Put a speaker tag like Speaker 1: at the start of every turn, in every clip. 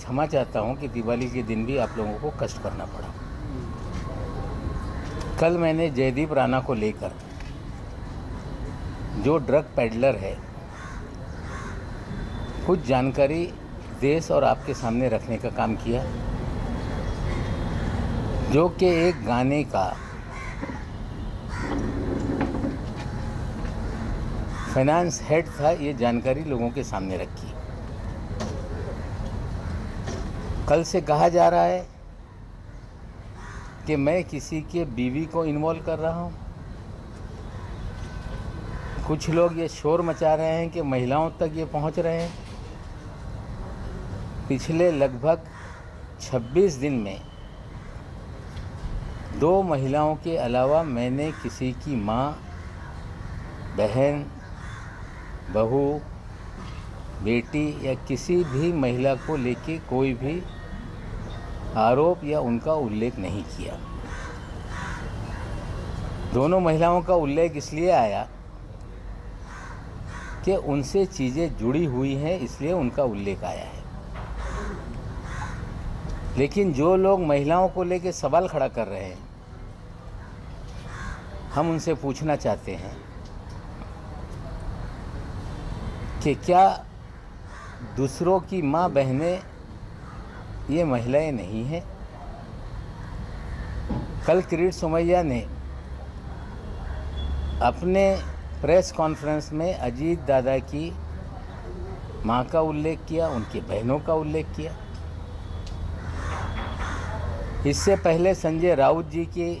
Speaker 1: क्षमा चाहता हूं कि दिवाली के दिन भी आप लोगों को कष्ट करना पड़ा। कल मैंने जयदीप राणा को लेकर, जो ड्रग पेडलर है, कुछ जानकारी देश और आपके सामने रखने का काम किया, जो कि एक गाने का फाइनेंस हेड था। ये जानकारी लोगों के सामने रखी। कल से कहा जा रहा है कि मैं किसी के बीवी को इन्वॉल्व कर रहा हूं। कुछ लोग ये शोर मचा रहे हैं कि महिलाओं तक ये पहुंच रहे हैं। पिछले लगभग 26 दिन में 2 महिलाओं के अलावा मैंने किसी की माँ, बहन, बहू, बेटी या किसी भी महिला को लेके कोई भी आरोप या उनका उल्लेख नहीं किया। दोनों महिलाओं का उल्लेख इसलिए आया कि उनसे चीज़ें जुड़ी हुई हैं, इसलिए उनका उल्लेख आया है। लेकिन जो लोग महिलाओं को लेकर सवाल खड़ा कर रहे हैं, हम उनसे पूछना चाहते हैं कि क्या दूसरों की माँ बहनें ये महिलाएं नहीं हैं? कल किरीट सोमैया ने अपने प्रेस कॉन्फ्रेंस में अजीत दादा की माँ का उल्लेख किया, उनकी बहनों का उल्लेख किया। इससे पहले संजय राउत जी की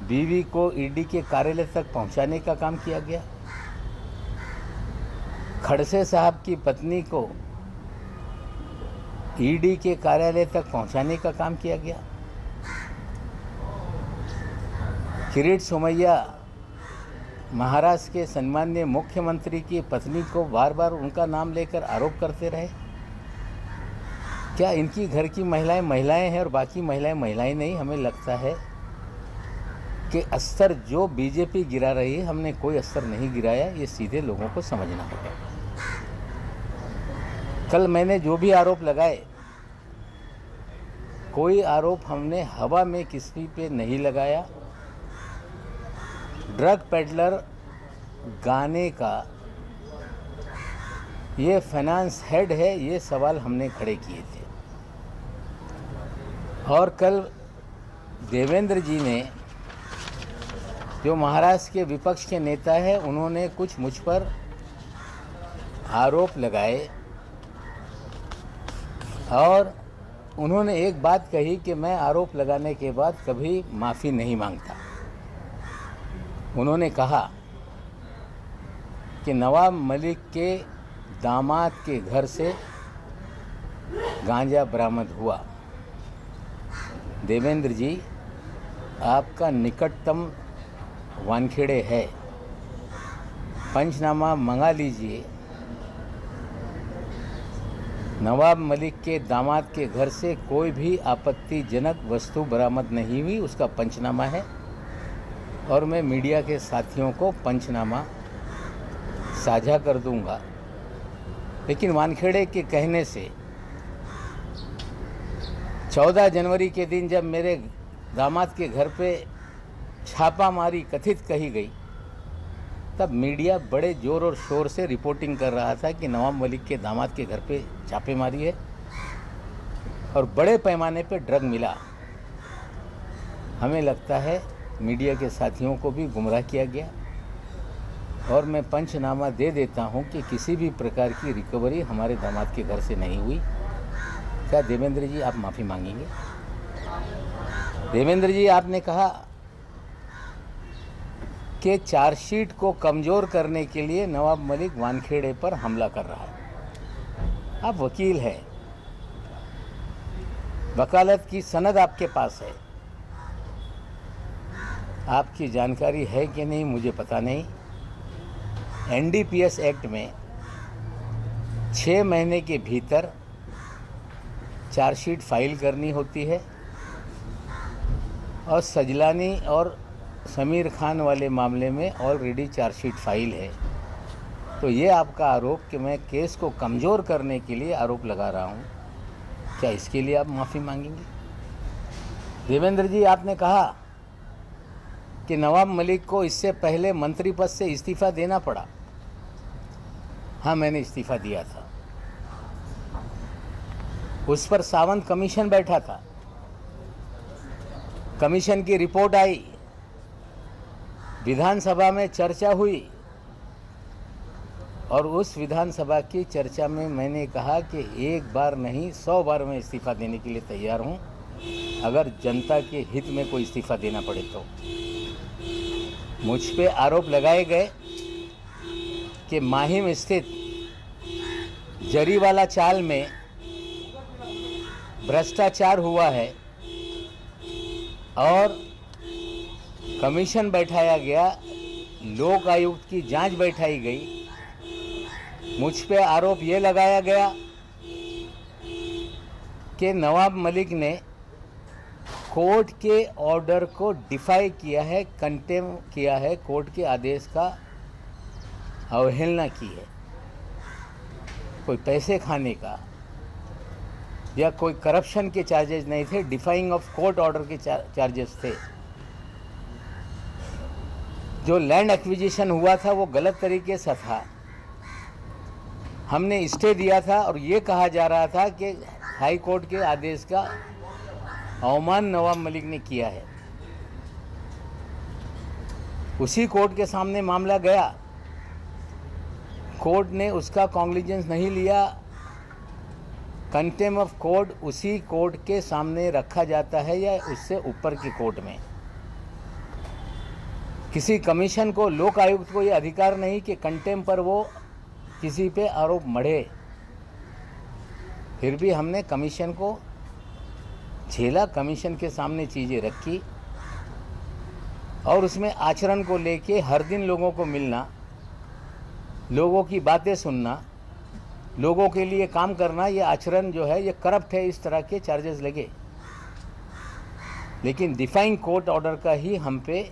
Speaker 1: बीवी को ईडी के कार्यालय तक पहुंचाने का काम किया गया। खड़से साहब की पत्नी को ईडी के कार्यालय तक पहुंचाने का काम किया गया। किरीट सोमैया महाराष्ट्र के सम्माननीय मुख्यमंत्री की पत्नी को बार बार उनका नाम लेकर आरोप करते रहे। क्या इनकी घर की महिलाएं महिलाएं हैं और बाकी महिलाएं महिलाएं नहीं? हमें लगता है कि अस्तर जो बीजेपी गिरा रही है, हमने कोई अस्तर नहीं गिराया। ये सीधे लोगों को समझना होगा। कल मैंने जो भी आरोप लगाए, कोई आरोप हमने हवा में किसी पे नहीं लगाया। ड्रग पेडलर गाने का ये फाइनेंस हेड है, ये सवाल हमने खड़े किए थे। और कल देवेंद्र जी ने, जो महाराष्ट्र के विपक्ष के नेता हैं, उन्होंने कुछ मुझ पर आरोप लगाए और उन्होंने एक बात कही कि मैं आरोप लगाने के बाद कभी माफ़ी नहीं मांगता। उन्होंने कहा कि नवाब मलिक के दामाद के घर से गांजा बरामद हुआ। देवेंद्र जी, आपका निकटतम वानखेड़े है, पंचनामा मंगा लीजिए। नवाब मलिक के दामाद के घर से कोई भी आपत्तिजनक वस्तु बरामद नहीं हुई, उसका पंचनामा है और मैं मीडिया के साथियों को पंचनामा साझा कर दूंगा। लेकिन वानखेड़े के कहने से 14 जनवरी के दिन जब मेरे दामाद के घर पे छापामारी कथित कही गई, तब मीडिया बड़े जोर और शोर से रिपोर्टिंग कर रहा था कि नवाब मलिक के दामाद के घर पे छापेमारी है और बड़े पैमाने पे ड्रग मिला। हमें लगता है मीडिया के साथियों को भी गुमराह किया गया और मैं पंचनामा दे देता हूं कि किसी भी प्रकार की रिकवरी हमारे दामाद के घर से नहीं हुई। क्या देवेंद्र जी आप माफ़ी मांगेंगे? देवेंद्र जी, आपने कहा कि चार्जशीट को कमज़ोर करने के लिए नवाब मलिक वानखेड़े पर हमला कर रहा है। आप वकील हैं, वकालत की सनद आपके पास है। आपकी जानकारी है कि नहीं मुझे पता नहीं। एनडीपीएस एक्ट में 6 महीने के भीतर चार्जशीट फाइल करनी होती है और सजलानी और समीर खान वाले मामले में ऑलरेडी चार्जशीट फाइल है। तो ये आपका आरोप कि मैं केस को कमज़ोर करने के लिए आरोप लगा रहा हूँ, क्या इसके लिए आप माफ़ी मांगेंगे? देवेंद्र जी, आपने कहा कि नवाब मलिक को इससे पहले मंत्री पद से इस्तीफा देना पड़ा। हाँ, मैंने इस्तीफा दिया था। उस पर सावंत कमीशन बैठा था, कमीशन की रिपोर्ट आई, विधानसभा में चर्चा हुई और उस विधानसभा की चर्चा में मैंने कहा कि एक बार नहीं 100 बार मैं इस्तीफा देने के लिए तैयार हूं, अगर जनता के हित में कोई इस्तीफा देना पड़े तो। मुझ पे आरोप लगाए गए कि माहिम स्थित जरीवाला चाल में भ्रष्टाचार हुआ है और कमीशन बैठाया गया, लोक आयुक्त की जांच बैठाई गई। मुझ पे आरोप ये लगाया गया कि नवाब मलिक ने कोर्ट के ऑर्डर को डिफाई किया है, कंटेम किया है, कोर्ट के आदेश का अवहेलना की है। कोई पैसे खाने का या कोई करप्शन के चार्जेस नहीं थे, डिफाइंग ऑफ कोर्ट ऑर्डर के चार्जेस थे। जो लैंड एक्विजिशन हुआ था वो गलत तरीके से था, हमने स्टे दिया था और ये कहा जा रहा था कि हाई कोर्ट के आदेश का अवमान नवाब मलिक ने किया है। उसी कोर्ट के सामने मामला गया, कोर्ट ने उसका कॉन्ग्लिजेंस नहीं लिया। कंटेम ऑफ कोर्ट उसी कोर्ट के सामने रखा जाता है या उससे ऊपर की कोर्ट में। किसी कमीशन को, लोक आयुक्त को यह अधिकार नहीं कि कंटेम पर वो किसी पे आरोप मढ़े। फिर भी हमने कमीशन को झेला, कमीशन के सामने चीज़ें रखी और उसमें आचरण को लेके हर दिन लोगों को मिलना, लोगों की बातें सुनना, लोगों के लिए काम करना, ये आचरण जो है ये करप्ट है, इस तरह के चार्जेस लगे। लेकिन डिफाइंग कोर्ट ऑर्डर का ही हम पे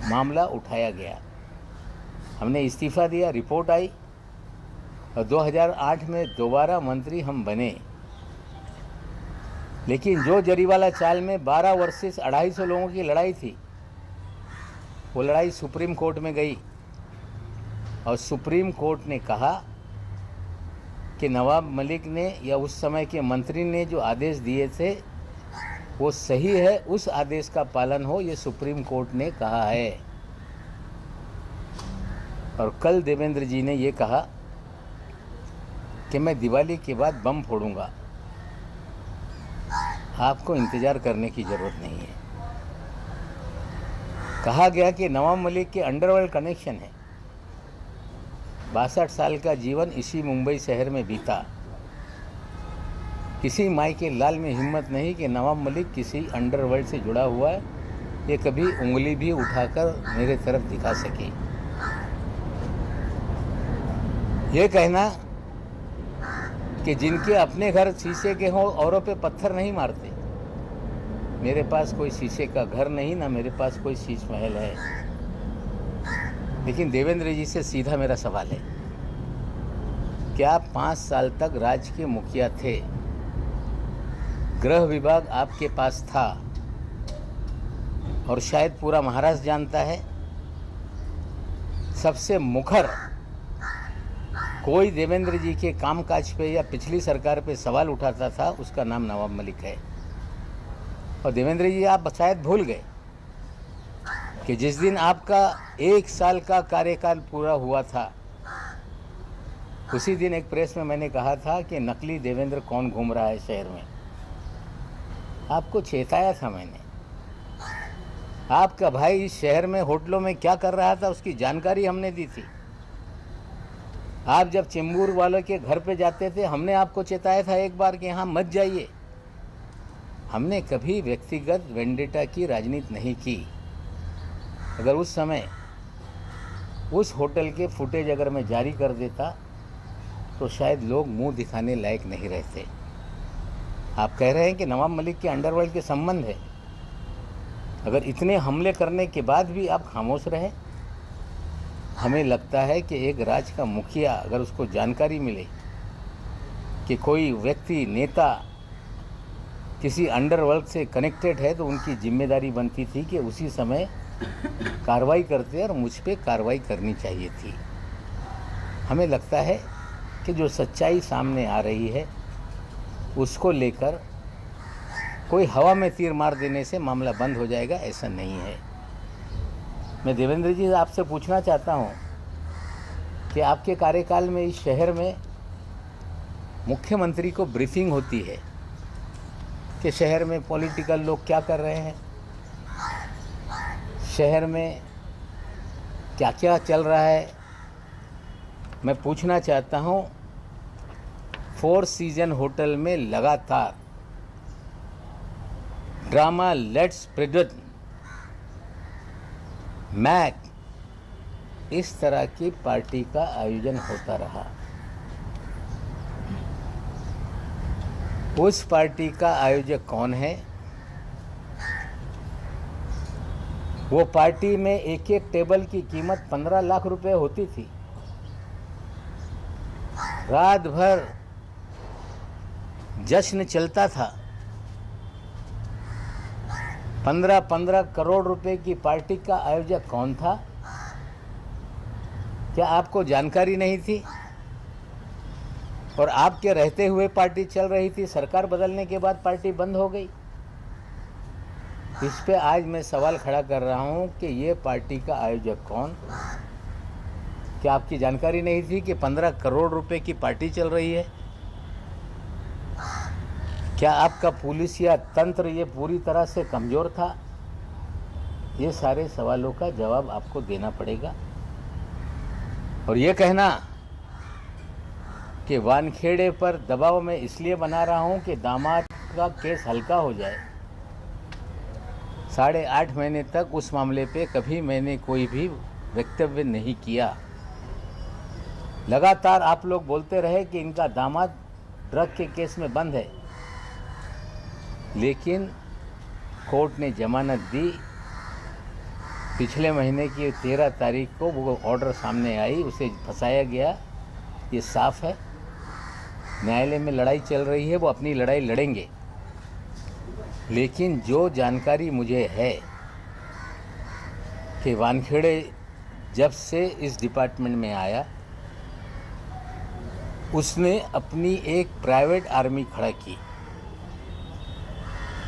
Speaker 1: मामला उठाया गया। हमने इस्तीफा दिया, रिपोर्ट आई और 2008 में दोबारा मंत्री हम बने। लेकिन जो जरीवाला चाल में 12 वर्सेस 250 लोगों की लड़ाई थी, वो लड़ाई सुप्रीम कोर्ट में गई और सुप्रीम कोर्ट ने कहा कि नवाब मलिक ने या उस समय के मंत्री ने जो आदेश दिए थे वो सही है, उस आदेश का पालन हो, ये सुप्रीम कोर्ट ने कहा है। और कल देवेंद्र जी ने ये कहा कि मैं दिवाली के बाद बम फोड़ूंगा। आपको इंतज़ार करने की ज़रूरत नहीं है। कहा गया कि नवाब मलिक के अंडरवर्ल्ड कनेक्शन है। 62 साल का जीवन इसी मुंबई शहर में बीता। किसी माई के लाल में हिम्मत नहीं कि नवाब मलिक किसी अंडरवर्ल्ड से जुड़ा हुआ है, ये कभी उंगली भी उठाकर मेरे तरफ दिखा सके। ये कहना कि जिनके अपने घर शीशे के हों औरों पे पत्थर नहीं मारते। मेरे पास कोई शीशे का घर नहीं, ना मेरे पास कोई शीश महल है। लेकिन देवेंद्र जी से सीधा मेरा सवाल है, क्या 5 साल तक राज्य के मुखिया थे, गृह विभाग आपके पास था और शायद पूरा महाराष्ट्र जानता है, सबसे मुखर कोई देवेंद्र जी के कामकाज पे या पिछली सरकार पे सवाल उठाता था, उसका नाम नवाब मलिक है। और देवेंद्र जी, आप शायद भूल गए कि जिस दिन आपका 1 साल का कार्यकाल पूरा हुआ था, उसी दिन एक प्रेस में मैंने कहा था कि नकली देवेंद्र कौन घूम रहा है शहर में। आपको चेताया था मैंने। आपका भाई इस शहर में होटलों में क्या कर रहा था उसकी जानकारी हमने दी थी। आप जब चेंबूर वालों के घर पे जाते थे, हमने आपको चेताया था एक बार कि यहाँ मत जाइए। हमने कभी व्यक्तिगत वेंडेटा की राजनीति नहीं की। अगर उस समय उस होटल के फुटेज अगर मैं जारी कर देता तो शायद लोग मुंह दिखाने लायक नहीं रहते। आप कह रहे हैं कि नवाब मलिक के अंडरवर्ल्ड के संबंध है। अगर इतने हमले करने के बाद भी आप खामोश रहे, हमें लगता है कि एक राज्य का मुखिया अगर उसको जानकारी मिले कि कोई व्यक्ति नेता किसी अंडरवर्ल्ड से कनेक्टेड है तो उनकी जिम्मेदारी बनती थी कि उसी समय कार्रवाई करते और मुझ पे कार्रवाई करनी चाहिए थी। हमें लगता है कि जो सच्चाई सामने आ रही है उसको लेकर कोई हवा में तीर मार देने से मामला बंद हो जाएगा, ऐसा नहीं है। मैं देवेंद्र जी आपसे पूछना चाहता हूँ कि आपके कार्यकाल में इस शहर में मुख्यमंत्री को ब्रीफिंग होती है कि शहर में पॉलिटिकल लोग क्या कर रहे हैं, शहर में क्या क्या चल रहा है। मैं पूछना चाहता हूँ, फोर सीजन होटल में लगातार ड्रामा लेट्स प्रेजेंट मैक इस तरह की पार्टी का आयोजन होता रहा। उस पार्टी का आयोजक कौन है? वो पार्टी में एक एक टेबल की कीमत 15 लाख रुपए होती थी। रात भर जश्न चलता था। 15-15 करोड़ रुपए की पार्टी का आयोजक कौन था? क्या आपको जानकारी नहीं थी? और आपके रहते हुए पार्टी चल रही थी, सरकार बदलने के बाद पार्टी बंद हो गई। इस पे आज मैं सवाल खड़ा कर रहा हूं कि ये पार्टी का आयोजक कौन? क्या आपकी जानकारी नहीं थी कि 15 करोड़ रुपए की पार्टी चल रही है? क्या आपका पुलिस या तंत्र ये पूरी तरह से कमज़ोर था? ये सारे सवालों का जवाब आपको देना पड़ेगा। और ये कहना कि वानखेड़े पर दबाव मैं इसलिए बना रहा हूं कि दामाद का केस हल्का हो जाए, 8.5 महीने तक उस मामले पे कभी मैंने कोई भी वक्तव्य नहीं किया। लगातार आप लोग बोलते रहे कि इनका दामाद ड्रग के केस में बंद है, लेकिन कोर्ट ने जमानत दी। पिछले महीने की 13 तारीख को वो ऑर्डर सामने आई, उसे फंसाया गया, ये साफ है। न्यायालय में लड़ाई चल रही है, वो अपनी लड़ाई लड़ेंगे। लेकिन जो जानकारी मुझे है कि वानखेड़े जब से इस डिपार्टमेंट में आया, उसने अपनी एक प्राइवेट आर्मी खड़ा की।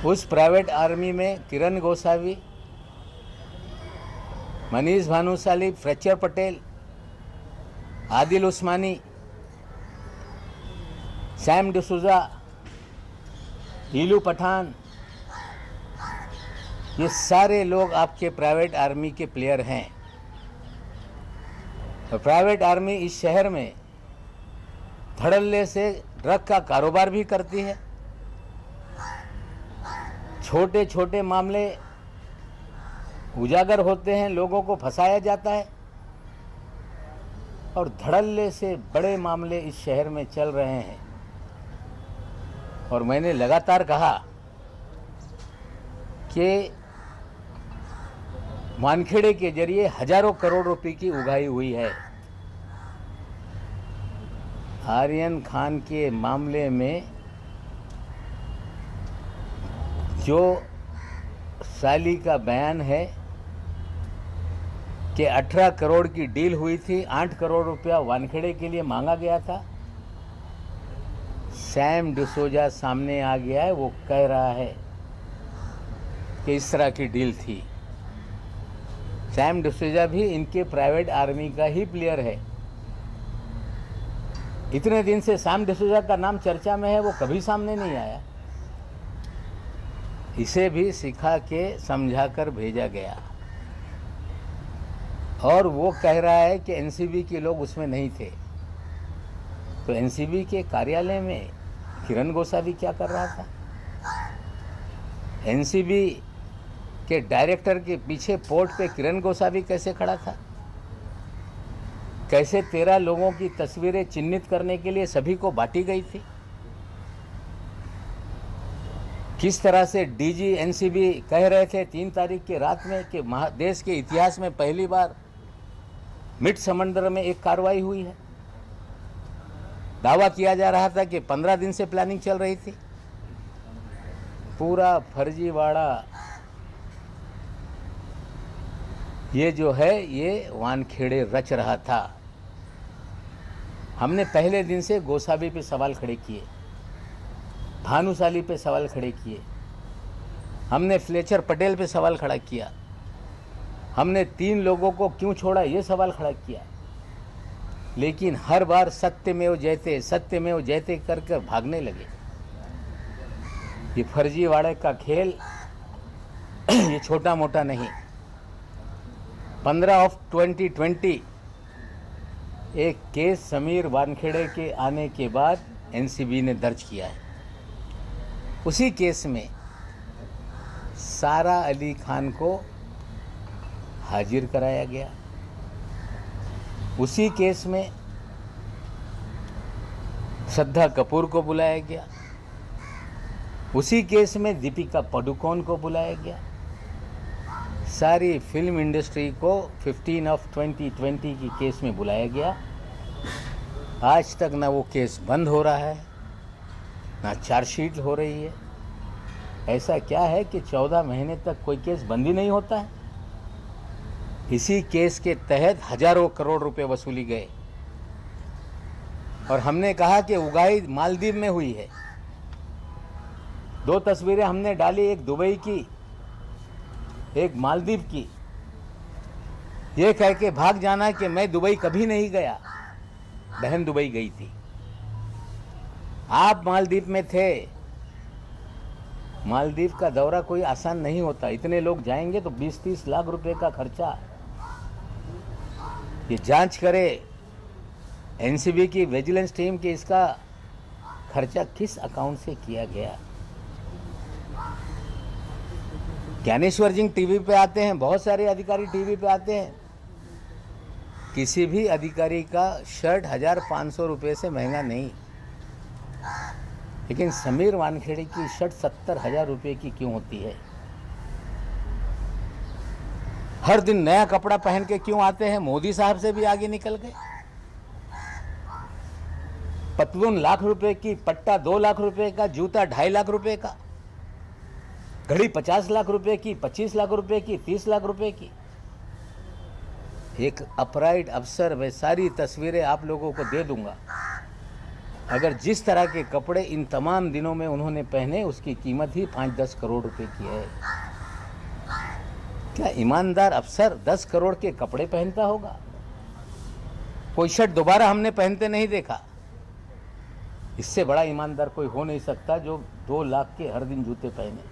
Speaker 1: उस प्राइवेट आर्मी में किरण गोसावी, मनीष भानुशाली, फ्रेक्चर पटेल, आदिल उस्मानी, सैम डिसूजा, हीलू पठान, ये सारे लोग आपके प्राइवेट आर्मी के प्लेयर हैं। और प्राइवेट आर्मी इस शहर में धड़ल्ले से ड्रग का कारोबार भी करती है। छोटे छोटे मामले उजागर होते हैं, लोगों को फंसाया जाता है, और धड़ल्ले से बड़े मामले इस शहर में चल रहे हैं। और मैंने लगातार कहा कि वानखेड़े के जरिए हजारों करोड़ रुपए की उगाही हुई है। आर्यन खान के मामले में जो साली का बयान है कि 18 करोड़ की डील हुई थी, 8 करोड़ रुपया वानखेड़े के लिए मांगा गया था। सैम डिसूजा सामने आ गया है, वो कह रहा है कि इस तरह की डील थी। सैम डिसूजा भी इनके प्राइवेट आर्मी का ही प्लेयर है। इतने दिन से सैम डिसूजा का नाम चर्चा में है, वो कभी सामने नहीं आया। इसे भी सिखा के समझा कर भेजा गया, और वो कह रहा है कि एनसीबी के लोग उसमें नहीं थे। तो एनसीबी के कार्यालय में किरण गोसावी क्या कर रहा था? एनसीबी के डायरेक्टर के पीछे पोर्ट पे किरण गोसावी कैसे खड़ा था? कैसे 13 लोगों की तस्वीरें चिन्हित करने के लिए सभी को बांटी गई थी? किस तरह से डीजी एनसीबी कह रहे थे 3 तारीख की रात में कि देश के इतिहास में पहली बार मिड समंदर में एक कार्रवाई हुई है। दावा किया जा रहा था कि 15 दिन से प्लानिंग चल रही थी। पूरा फर्जीवाड़ा ये जो है ये वानखेड़े रच रहा था। हमने पहले दिन से गोसावी पे सवाल खड़े किए, भानुशाली पे सवाल खड़े किए, हमने फ्लेचर पटेल पे सवाल खड़ा किया, हमने 3 लोगों को क्यों छोड़ा ये सवाल खड़ा किया। लेकिन हर बार सत्यमेव जयते कर कर भागने लगे। ये फर्जीवाड़े का खेल ये छोटा मोटा नहीं। 15/2020 एक केस समीर वानखेड़े के आने के बाद एनसीबी ने दर्ज किया है। उसी केस में सारा अली खान को हाजिर कराया गया। उसी केस में श्रद्धा कपूर को बुलाया गया। उसी केस में दीपिका पादुकोण को बुलाया गया। सारी फिल्म इंडस्ट्री को 15/2020 की केस में बुलाया गया। आज तक ना वो केस बंद हो रहा है, ना चार्जशीट हो रही है। ऐसा क्या है कि 14 महीने तक कोई केस बंद ही नहीं होता है। इसी केस के तहत हजारों करोड़ रुपए वसूली गए और हमने कहा कि उगाही मालदीव में हुई है। 2 तस्वीरें हमने डाली, एक दुबई की, एक मालदीव की। ये कह के भाग जाना कि मैं दुबई कभी नहीं गया, बहन दुबई गई थी। आप मालदीव में थे। मालदीव का दौरा कोई आसान नहीं होता। इतने लोग जाएंगे तो 20-30 लाख रुपए का खर्चा। ये जांच करे एनसीबी की विजिलेंस टीम कि इसका खर्चा किस अकाउंट से किया गया। ज्ञानेश्वर जी टीवी पे आते हैं, बहुत सारे अधिकारी टीवी पे आते हैं। किसी भी अधिकारी का शर्ट 1500 रुपये से महंगा नहीं, लेकिन समीर वानखेड़े की शर्ट 70,000 रुपये की क्यों होती है? हर दिन नया कपड़ा पहन के क्यों आते हैं? मोदी साहब से भी आगे निकल गए। पतलून लाख रुपए की, पट्टा 2 लाख रुपए का, जूता 2.5 लाख रुपए का, घड़ी 50 लाख रुपए की, 25 लाख रुपए की, 30 लाख रुपए की। एक अपराइट अफसर, मैं सारी तस्वीरें आप लोगों को दे दूंगा। अगर जिस तरह के कपड़े इन तमाम दिनों में उन्होंने पहने, उसकी कीमत ही 5-10 करोड़ रुपए की है। क्या ईमानदार अफसर 10 करोड़ के कपड़े पहनता होगा? कोई शर्ट दोबारा हमने पहनते नहीं देखा। इससे बड़ा ईमानदार कोई हो नहीं सकता जो 2 लाख के हर दिन जूते पहने।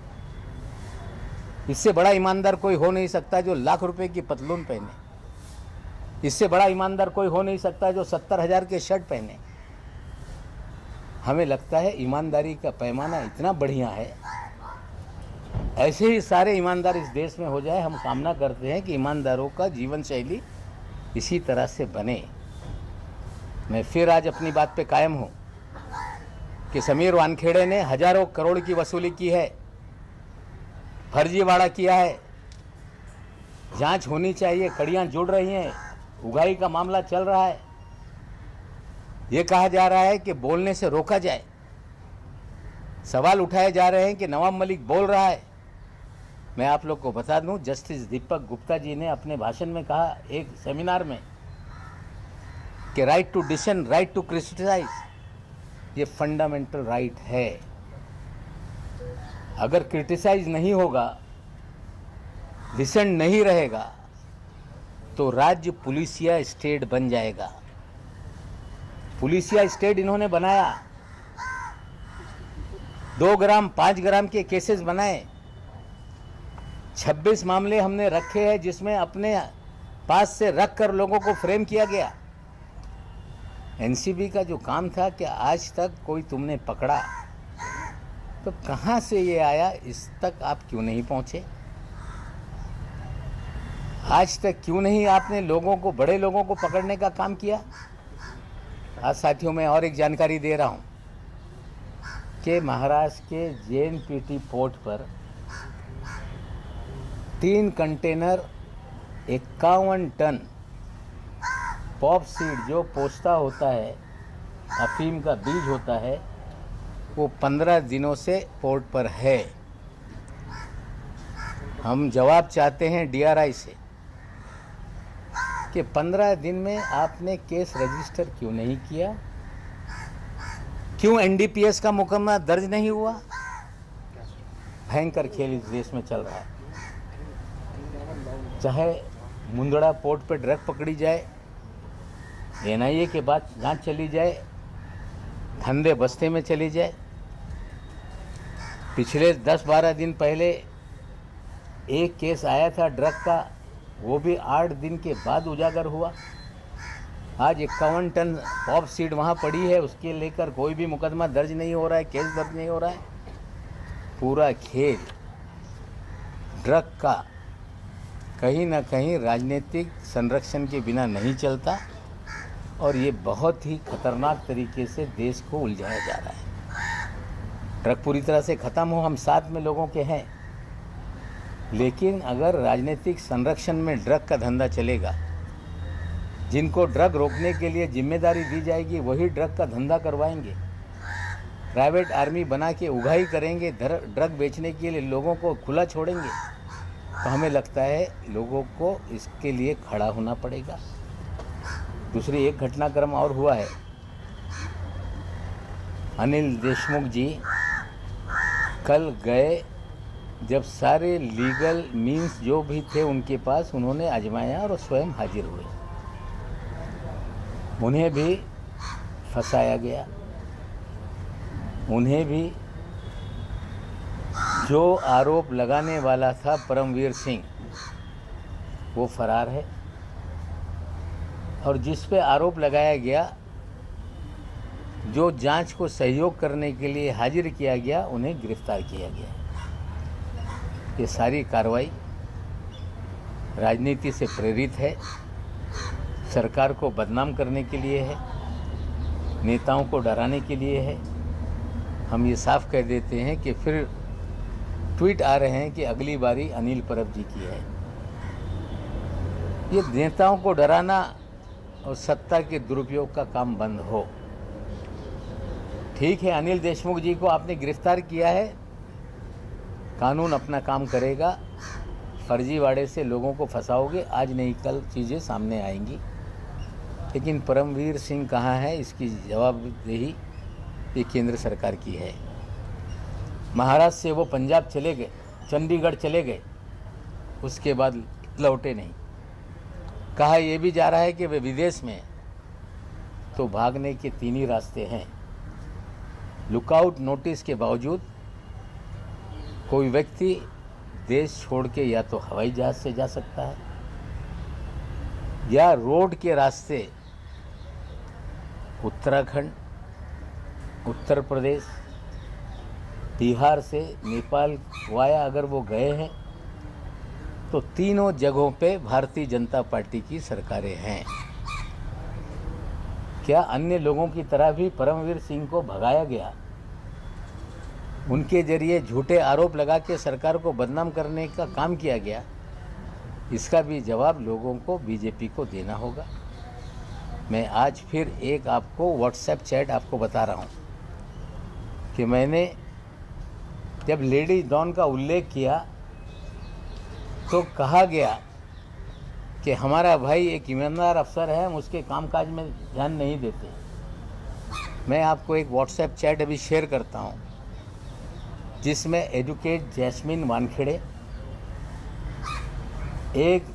Speaker 1: इससे बड़ा ईमानदार कोई हो नहीं सकता जो लाख रुपए की पतलून पहने। इससे बड़ा ईमानदार कोई हो नहीं सकता जो 70,000 के शर्ट पहने। हमें लगता है ईमानदारी का पैमाना इतना बढ़िया है। ऐसे ही सारे ईमानदार इस देश में हो जाए। हम कामना करते हैं कि ईमानदारों का जीवन शैली इसी तरह से बने। मैं फिर आज अपनी बात पे कायम हूँ कि समीर वानखेड़े ने हजारों करोड़ की वसूली की है, फर्जीवाड़ा किया है। जांच होनी चाहिए। कड़ियाँ जुड़ रही हैं, उगाही का मामला चल रहा है। ये कहा जा रहा है कि बोलने से रोका जाए। सवाल उठाए जा रहे हैं कि नवाब मलिक बोल रहा है। मैं आप लोग को बता दूं, जस्टिस दीपक गुप्ता जी ने अपने भाषण में कहा एक सेमिनार में कि right to dissent, right to criticise, ये फंडामेंटल राइट है। अगर क्रिटिसाइज नहीं होगा, डिसेंट नहीं रहेगा, तो राज्य पुलिसिया स्टेट बन जाएगा। पुलिसिया स्टेट इन्होंने बनाया। 2 ग्राम 5 ग्राम के केसेस बनाए। 26 मामले हमने रखे हैं जिसमें अपने पास से रख कर लोगों को फ्रेम किया गया। एनसीबी का जो काम था कि आज तक कोई तुमने पकड़ा, तो कहां से ये आया, इस तक आप क्यों नहीं पहुंचे? आज तक क्यों नहीं आपने लोगों को, बड़े लोगों को पकड़ने का काम किया? आज साथियों मैं और एक जानकारी दे रहा हूं कि महाराष्ट्र के JNPT पोर्ट पर 3 कंटेनर 51 टन पॉप सीड जो पोस्ता होता है अफीम का बीज होता है वो 15 दिनों से पोर्ट पर है। हम जवाब चाहते हैं डीआरआई से कि 15 दिन में आपने केस रजिस्टर क्यों नहीं किया, क्यों एनडीपीएस का मुकदमा दर्ज नहीं हुआ। भयंकर खेल इस देश में चल रहा है। चाहे मुंदड़ा पोर्ट पे ड्रग पकड़ी जाए, एनआईए के बाद जांच चली जाए, धंधे बस्ते में चली जाए। पिछले 10-12 दिन पहले एक केस आया था ड्रग का, वो भी 8 दिन के बाद उजागर हुआ। आज 51 टन पॉप सीड वहाँ पड़ी है, उसके लेकर कोई भी मुकदमा दर्ज नहीं हो रहा है, केस दर्ज नहीं हो रहा है। पूरा खेल ड्रग का कहीं ना कहीं राजनीतिक संरक्षण के बिना नहीं चलता और ये बहुत ही खतरनाक तरीके से देश को उलझाया जा रहा है। ड्रग पूरी तरह से ख़त्म हो, हम साथ में लोगों के हैं, लेकिन अगर राजनीतिक संरक्षण में ड्रग का धंधा चलेगा, जिनको ड्रग रोकने के लिए जिम्मेदारी दी जाएगी वही ड्रग का धंधा करवाएंगे, प्राइवेट आर्मी बना के उगाही करेंगे, ड्रग बेचने के लिए लोगों को खुला छोड़ेंगे, तो हमें लगता है लोगों को इसके लिए खड़ा होना पड़ेगा। दूसरी एक घटनाक्रम और हुआ है। अनिल देशमुख जी कल गए, जब सारे लीगल मीन्स जो भी थे उनके पास, उन्होंने आजमाया और स्वयं हाजिर हुए। उन्हें भी फंसाया गया, उन्हें भी जो आरोप लगाने वाला था परमवीर सिंह वो फरार है, और जिस पे आरोप लगाया गया, जो जांच को सहयोग करने के लिए हाजिर किया गया, उन्हें गिरफ्तार किया गया। ये सारी कार्रवाई राजनीति से प्रेरित है, सरकार को बदनाम करने के लिए है, नेताओं को डराने के लिए है। हम ये साफ कह देते हैं कि फिर ट्वीट आ रहे हैं कि अगली बारी अनिल परब जी की है। ये नेताओं को डराना और सत्ता के दुरुपयोग का काम बंद हो। ठीक है, अनिल देशमुख जी को आपने गिरफ्तार किया है, कानून अपना काम करेगा। फर्जीवाड़े से लोगों को फंसाओगे, आज नहीं कल चीज़ें सामने आएंगी। लेकिन परमवीर सिंह कहाँ है, इसकी जवाबदेही ये केंद्र सरकार की है। महाराष्ट्र से वो पंजाब चले गए, चंडीगढ़ चले गए, उसके बाद लौटे नहीं। कहा यह भी जा रहा है कि वे विदेश में, तो भागने के 3 ही रास्ते हैं। लुकआउट नोटिस के बावजूद कोई व्यक्ति देश छोड़ के या तो हवाई जहाज से जा सकता है या रोड के रास्ते उत्तराखंड, उत्तर प्रदेश, बिहार से नेपाल वाया अगर वो गए हैं, तो तीनों जगहों पे भारतीय जनता पार्टी की सरकारें हैं। क्या अन्य लोगों की तरह भी परमवीर सिंह को भगाया गया, उनके जरिए झूठे आरोप लगा के सरकार को बदनाम करने का काम किया गया? इसका भी जवाब लोगों को, बीजेपी को देना होगा। मैं आज फिर एक आपको व्हाट्सएप चैट आपको बता रहा हूँ कि मैंने जब लेडी डॉन का उल्लेख किया तो कहा गया कि हमारा भाई एक ईमानदार अफसर है, हम उसके कामकाज में ध्यान नहीं देते। मैं आपको एक व्हाट्सएप चैट अभी शेयर करता हूँ, जिसमें एडवोकेट जैस्मिन वानखेड़े, एक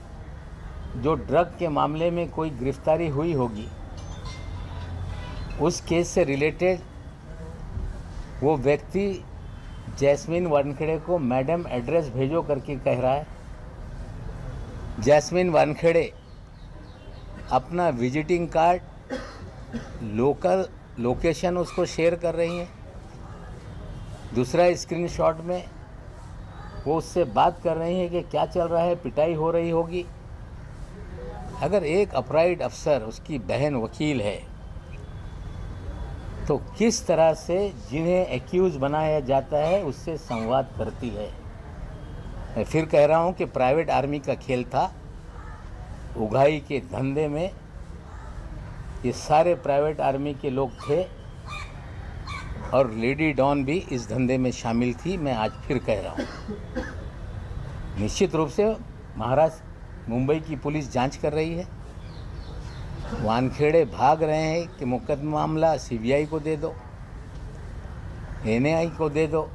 Speaker 1: जो ड्रग के मामले में कोई गिरफ्तारी हुई होगी, उस केस से रिलेटेड वो व्यक्ति जैस्मिन वानखेड़े को मैडम एड्रेस भेजो करके कह रहा है। जैस्मिन वानखेड़े अपना विजिटिंग कार्ड, लोकल लोकेशन उसको शेयर कर रही हैं। दूसरा स्क्रीनशॉट में वो उससे बात कर रही हैं कि क्या चल रहा है, पिटाई हो रही होगी। अगर एक अपराइट अफसर, उसकी बहन वकील है, तो किस तरह से जिन्हें एक्यूज बनाया जाता है उससे संवाद करती है। मैं फिर कह रहा हूँ कि प्राइवेट आर्मी का खेल था, उगाही के धंधे में ये सारे प्राइवेट आर्मी के लोग थे और लेडी डॉन भी इस धंधे में शामिल थी। मैं आज फिर कह रहा हूँ, निश्चित रूप से महाराष्ट्र मुंबई की पुलिस जांच कर रही है। वानखेड़े भाग रहे हैं कि मुकदमा मामला सीबीआई को दे दो, एनआई को दे दो।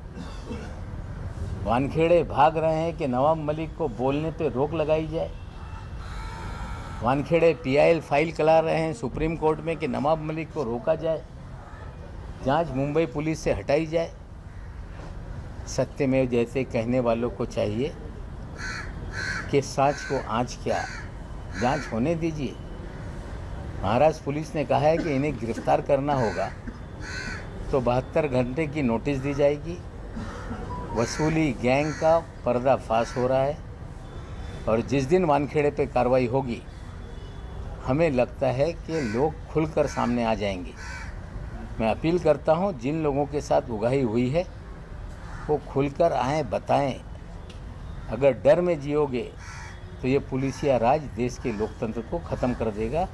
Speaker 1: वानखेड़े भाग रहे हैं कि नवाब मलिक को बोलने पे रोक लगाई जाए। वानखेड़े पीआईएल फाइल करा रहे हैं सुप्रीम कोर्ट में कि नवाब मलिक को रोका जाए, जांच मुंबई पुलिस से हटाई जाए। सत्यमेव जयते कहने वालों को चाहिए कि सच को आँच क्या, जांच होने दीजिए। महाराष्ट्र पुलिस ने कहा है कि इन्हें गिरफ्तार करना होगा तो 72 घंटे की नोटिस दी जाएगी। वसूली गैंग का पर्दाफाश हो रहा है और जिस दिन वानखेड़े पे कार्रवाई होगी, हमें लगता है कि लोग खुलकर सामने आ जाएंगे। मैं अपील करता हूं, जिन लोगों के साथ उगाही हुई है वो खुलकर आएँ, बताएं। अगर डर में जियोगे तो ये पुलिसिया राज देश के लोकतंत्र को ख़त्म कर देगा।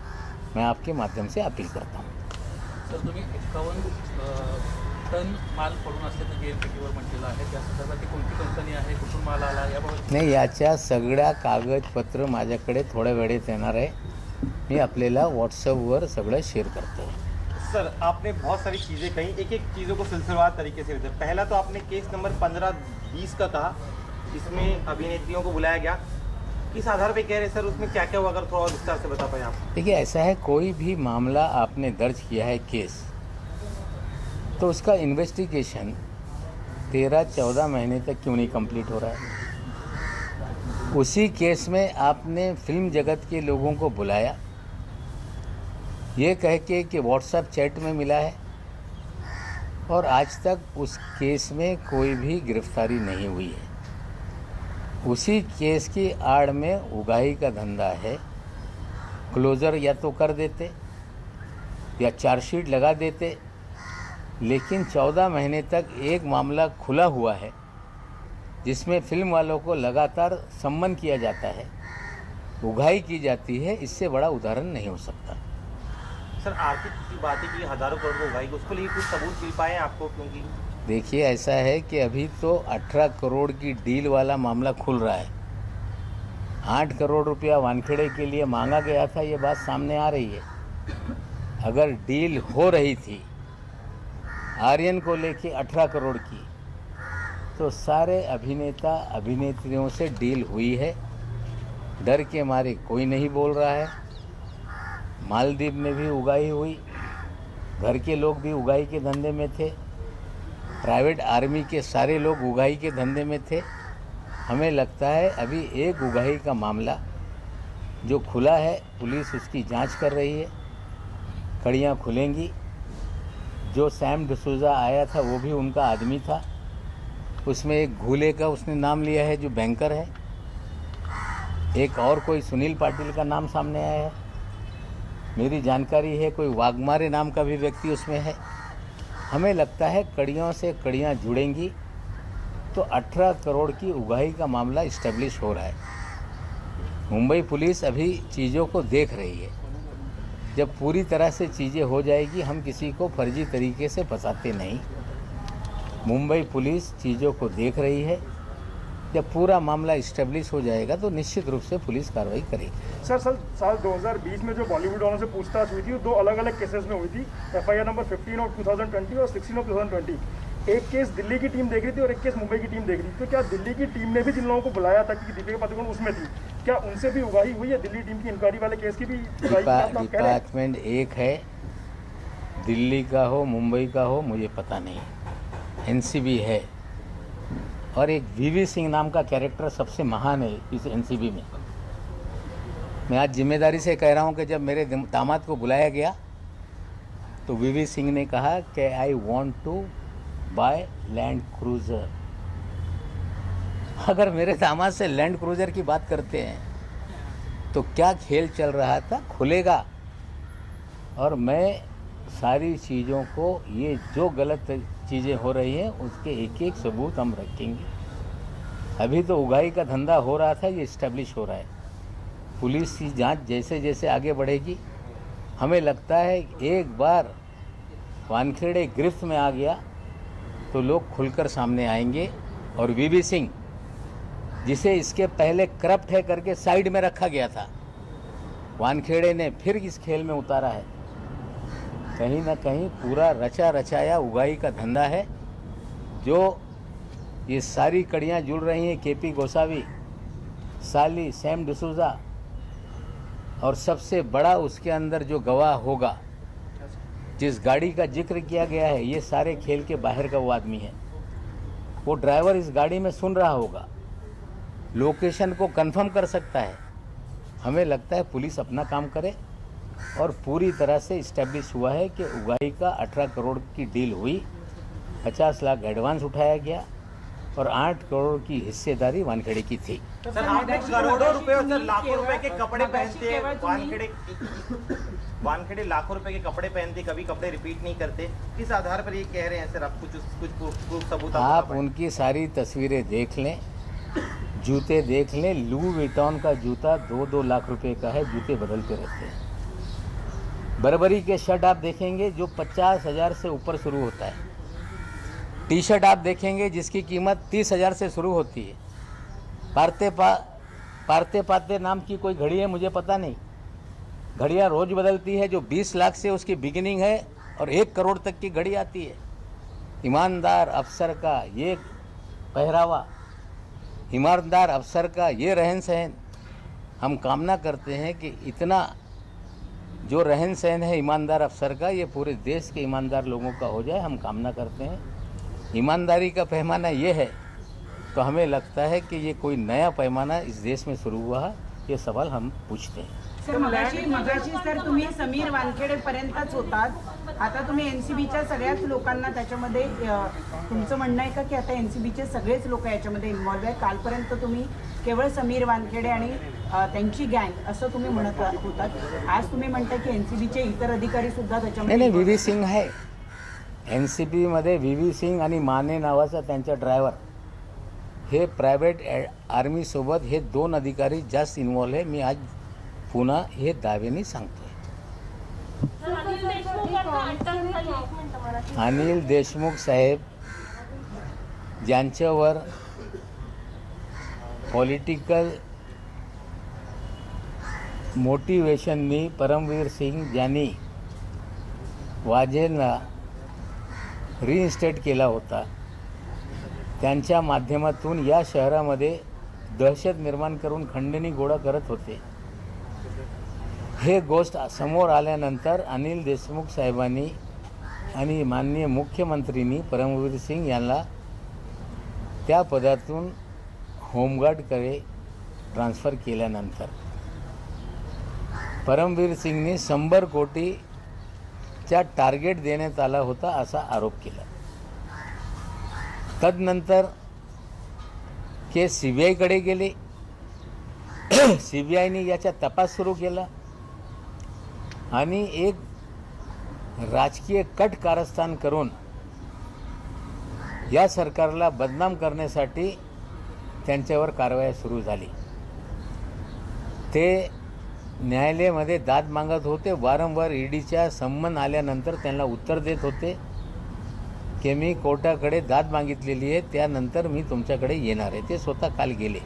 Speaker 1: मैं आपके माध्यम से अपील करता हूँ।
Speaker 2: तर तुम्ही 51 टन माल पडून असल्याचं JNPTवर म्हटलेलं आहे, त्या संदर्भात ती कोणती कंपनी आहे, कुठून माल आला याबाबत?
Speaker 1: नाही, याच्या सगळ्या कागदपत्र माझ्याकडे थोड्या वेळेत येणार आहे। मी आपल्याला व्हॉट्सअपवर सगळं शेअर करतो।
Speaker 3: सर, आपने बहुत सारी चीज़ें कही, एक एक चीज़ों को सिलसिलेवार तरीके से। पहला तो आपने केस नंबर 15-20 का कहा, इसमें अभिनेत्रियों को बुलाया गया, किस आधार पे कह रहे सर, उसमें क्या क्या हुआ, अगर थोड़ा विस्तार से बता पाए आप।
Speaker 1: देखिए, ऐसा है, कोई भी मामला आपने दर्ज किया है केस, तो उसका इन्वेस्टिगेशन 13-14 महीने तक क्यों नहीं कंप्लीट हो रहा है। उसी केस में आपने फिल्म जगत के लोगों को बुलाया, ये कह के कि व्हाट्सएप चैट में मिला है, और आज तक उस केस में कोई भी गिरफ्तारी नहीं हुई है। उसी केस की आड़ में उगाही का धंधा है। क्लोज़र या तो कर देते या चार्जशीट लगा देते, लेकिन 14 महीने तक एक मामला खुला हुआ है जिसमें फिल्म वालों को लगातार सम्मन किया जाता है, उगाही की जाती है। इससे बड़ा उदाहरण नहीं हो सकता।
Speaker 3: सर, आर्थिक की बातें की, हज़ारों करोड़ को उगाही, उसको लिए कुछ सबूत मिल पाए आपको? क्योंकि
Speaker 1: देखिए, ऐसा है कि अभी तो 18 करोड़ की डील वाला मामला खुल रहा है। 8 करोड़ रुपया वानखेड़े के लिए मांगा गया था, ये बात सामने आ रही है। अगर डील हो रही थी आर्यन को लेके 18 करोड़ की, तो सारे अभिनेता अभिनेत्रियों से डील हुई है। डर के मारे कोई नहीं बोल रहा है। मालदीव में भी उगाही हुई, घर के लोग भी उगाही के धंधे में थे, प्राइवेट आर्मी के सारे लोग उगाही के धंधे में थे। हमें लगता है अभी एक उगाही का मामला जो खुला है, पुलिस उसकी जांच कर रही है, कड़ियाँ खुलेंगी। जो सैम डिसूजा आया था वो भी उनका आदमी था, उसमें एक घूले का उसने नाम लिया है जो बैंकर है, एक और कोई सुनील पाटिल का नाम सामने आया है। मेरी जानकारी है कोई वाघमारे नाम का भी व्यक्ति उसमें है। हमें लगता है कड़ियों से कड़ियाँ जुड़ेंगी तो 18 करोड़ की उगाही का मामला इस्टेब्लिश हो रहा है। मुंबई पुलिस अभी चीज़ों को देख रही है। जब पूरी तरह से चीज़ें हो जाएगी, हम किसी को फर्जी तरीके से फंसाते नहीं। मुंबई पुलिस चीज़ों को देख रही है। जब पूरा मामला इस्टेब्लिश हो जाएगा तो निश्चित रूप से पुलिस कार्रवाई करेगी।
Speaker 4: सर, साल 2020 में जो बॉलीवुड वालों से पूछताछ हुई थी, वो 2 अलग-अलग केसेस में हुई थी। FIR नंबर 15 ऑफ 2020 और 16 ऑफ 2020। एक केस दिल्ली की टीम देख रही थी और एक केस मुंबई की टीम देख रही थी। तो क्या दिल्ली की टीम ने भी जिन लोगों को बुलाया था, क्योंकि दीपिका पादुकोण उसमें थी, क्या उनसे भी उगाही हुई है? दिल्ली टीम की इंक्वायरी वाले केस की भी
Speaker 1: डिपार्टमेंट एक है, दिल्ली का हो मुंबई का हो मुझे पता नहीं, NCB है। और एक VV सिंह नाम का कैरेक्टर सबसे महान है इस NCB में। मैं आज जिम्मेदारी से कह रहा हूँ कि जब मेरे दामाद को बुलाया गया तो VV सिंह ने कहा कि I want to buy land cruiser. अगर मेरे दामाद से लैंड क्रूज़र की बात करते हैं तो क्या खेल चल रहा था, खुलेगा। और मैं सारी चीज़ों को, ये जो गलत चीज़ें हो रही हैं उसके एक एक सबूत हम रखेंगे। अभी तो उगाही का धंधा हो रहा था, ये इस्टेब्लिश हो रहा है। पुलिस की जांच जैसे जैसे आगे बढ़ेगी हमें लगता है एक बार वानखेड़े गिरफ्त में आ गया तो लोग खुलकर सामने आएंगे और वीवी सिंह, जिसे इसके पहले करप्ट है करके साइड में रखा गया था, वानखेड़े ने फिर इस खेल में उतारा है। कहीं ना कहीं पूरा रचा रचाया उगाही का धंधा है, जो ये सारी कड़ियाँ जुड़ रही हैं केपी गोसावी, साली, सैम डिसूजा, और सबसे बड़ा उसके अंदर जो गवाह होगा, जिस गाड़ी का जिक्र किया गया है, ये सारे खेल के बाहर का वो आदमी है। वो ड्राइवर इस गाड़ी में सुन रहा होगा, लोकेशन को कंफर्म कर सकता है। हमें लगता है पुलिस अपना काम करे और पूरी तरह से इस्टेब्लिश हुआ है कि उगाही का 18 करोड़ की डील हुई, 50 लाख एडवांस उठाया गया और 8 करोड़ की हिस्सेदारी वानखेड़े की थी।
Speaker 3: सर आपने करोड़ों रुपए और सर लाखों रुपए के कपड़े पहनते हैं, वानखेड़े लाखों रुपए के कपड़े पहनते, कभी कपड़े रिपीट नहीं करते, किस आधार पर ये कह रहे हैं सर? आप कुछ प्रूफ सबूत
Speaker 1: आप उनकी सारी तस्वीरें देख लें, जूते देख लें। लू विटॉन का जूता 2-2 लाख रुपए का है, जूते बदलते रहते हैं। बर्बरी के शर्ट आप देखेंगे जो 50,000 से ऊपर शुरू होता है। टी शर्ट आप देखेंगे जिसकी कीमत 30,000 से शुरू होती है। पारते पाते नाम की कोई घड़ी है, मुझे पता नहीं, घड़ियाँ रोज़ बदलती है, जो 20 लाख से उसकी बिगिनिंग है और 1 करोड़ तक की घड़ी आती है। ईमानदार अफसर का ये पहरावा, ईमानदार अफसर का ये रहन सहन, हम कामना करते हैं कि इतना जो रहन सहन है ईमानदार अफसर का, ये पूरे देश के ईमानदार लोगों का हो जाए, हम कामना करते हैं। ईमानदारी का पैमाना ये है तो हमें लगता है कि ये कोई नया पैमाना इस देश में शुरू हुआ है, ये सवाल हम पूछते हैं।
Speaker 5: सर मगाशी सर तुम्ही समीर वानखेडे पर्यंतच होतात, आता तुम्ही एनसीबीच्या सगळ्याच लोकांना त्याच्यामध्ये तुमचं म्हणणं आहे का की आता एनसीबीचे सगळेच लोक याच्यामध्ये इन्व्हॉल्व आहे? कालपर्यंत तुम्ही केवळ समीर वानखेडे आणि त्यांची गँग असं तुम्ही म्हणत होतात, आज तुम्ही म्हणता की एनसीबीचे इतर अधिकारी सुद्धा त्याच्यामध्ये?
Speaker 1: नाही, व्ही सिंग आहे एनसीबीमध्ये, व्ही सिंग आणि माने नावाचा त्यांचा ड्रायव्हर, हे प्रायव्हेट आर्मीसोबत हे 2 अधिकारी जास्त इन्व्हॉल्व आहे। मी आज पुन्हा हे दाव्याने सांगतोय। अनिल देशमुख साहेब ज्यांच्यावर पॉलिटिकल मोटिवेशननी परमवीर सिंग ज्यांनी वाजेलला रिइन्स्टेट केला होता, त्यांच्या माध्यमातून या शहरामध्ये दहशत निर्माण करून खंडणी गोळा करत होते। हे गोष्ट समोर आल्यानंतर अनिल देशमुख साहेबांनी आणि माननीय मुख्यमंत्रींनी परमवीर सिंग यांना त्या पदातून होमगार्डकडे ट्रान्सफर केल्यानंतर परमवीर सिंगनी 100 कोटीचा टार्गेट देण्यात आला होता असा आरोप केला। तदनंतर केस सीबीआयकडे गेले, सीबीआयने याचा तपास सुरू केला आणि एक राजकीय कट कारस्थान करून या सरकारला बदनाम करण्यासाठी त्यांच्यावर कारवाई सुरू झाली। ते न्यायालयामध्ये दाद मागत होते, वारंवार ईडीच्या संमन आल्यानंतर त्यांना उत्तर देत होते की मी कोर्टाकडे दाद मागितलेली आहे, त्यानंतर मी तुमच्याकडे येणार आहे। ते स्वतः काल गेले।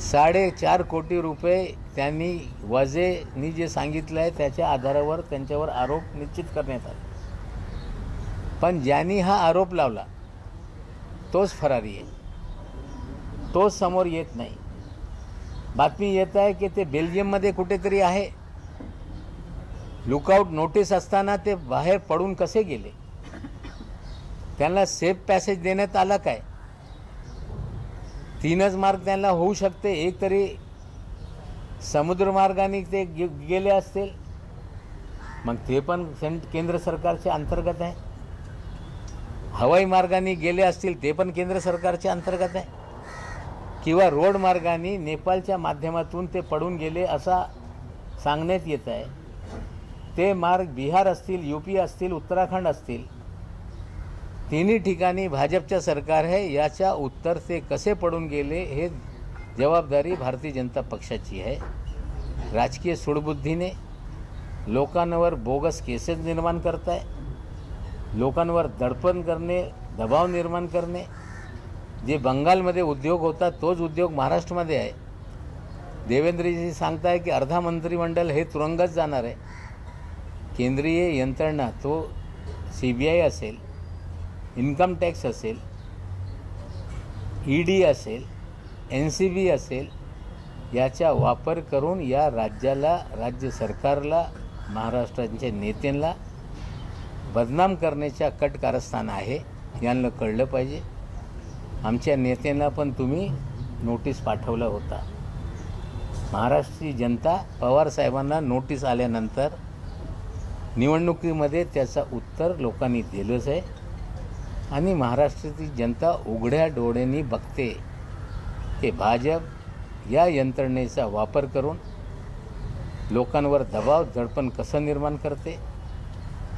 Speaker 1: 4.5 कोटी रुपये त्यांनी वाजेंनी जे सांगितलं आहे त्याच्या आधारावर त्यांच्यावर आरोप निश्चित करण्यात आले, पण ज्यांनी हा आरोप लावला तोच फरारी आहे, तोच समोर येत नाही। बातमी येत आहे की ते बेल्जियममध्ये कुठेतरी आहे। लुकआउट नोटीस असताना ते बाहेर पडून कसे गेले? त्यांना सेफ पॅसेज देण्यात आला काय? 3च मार्ग त्यांना होऊ शकते, एक तरी समुद्रमार्गाने ते गेले असतील, मग ते पण केंद्र सरकारच्या अंतर्गत आहे। हवाई मार्गाने गेले असतील ते पण केंद्र सरकारच्या अंतर्गत आहे, किंवा रोड मार्गाने नेपाळच्या माध्यमातून ते पडून गेले असा सांगण्यात येत आहे। ते मार्ग बिहार असतील, यूपी असतील, उत्तराखंड असतील, तिन्ही ठिकाणी भाजपचं सरकार आहे। याच्या उत्तर ते कसे पडून गेले हे जबाबदारी भारतीय जनता पक्षाची आहे। राजकीय सूडबुद्धीने लोकांवर बोगस केसेस निर्माण करताय, लोकांवर दडपण करणे, दबाव निर्माण करणे. जे बंगालमध्ये उद्योग होता तोच उद्योग महाराष्ट्रामध्ये आहे. देवेंद्रजी सांगताय की अर्धा मंत्रिमंडळ हे तुरुंगात जाणार आहे. केंद्रीय यंत्रणा तो CBI असेल, इन्कम टॅक्स असेल, ED असेल, NCB असेल, याचा वापर करून या राज्याला, राज्य सरकारला, महाराष्ट्राच्या नेत्यांना बदनाम करण्याचा कट कारस्थान आहे. यांना कळलं पाहिजे. आमच्या नेत्यांना पण तुम्ही नोटीस पाठवला होता. महाराष्ट्राची जनता पवार साहेबांना नोटीस आल्यानंतर निवडणुकीमध्ये त्याचा उत्तर लोकांनी दिलंच आहे. आणि महाराष्ट्राची जनता उघड्या डोळ्यांनी बघते की भाजप या यंत्रणेचा वापर करून लोकांवर दबाव दडपण कसं निर्माण करते.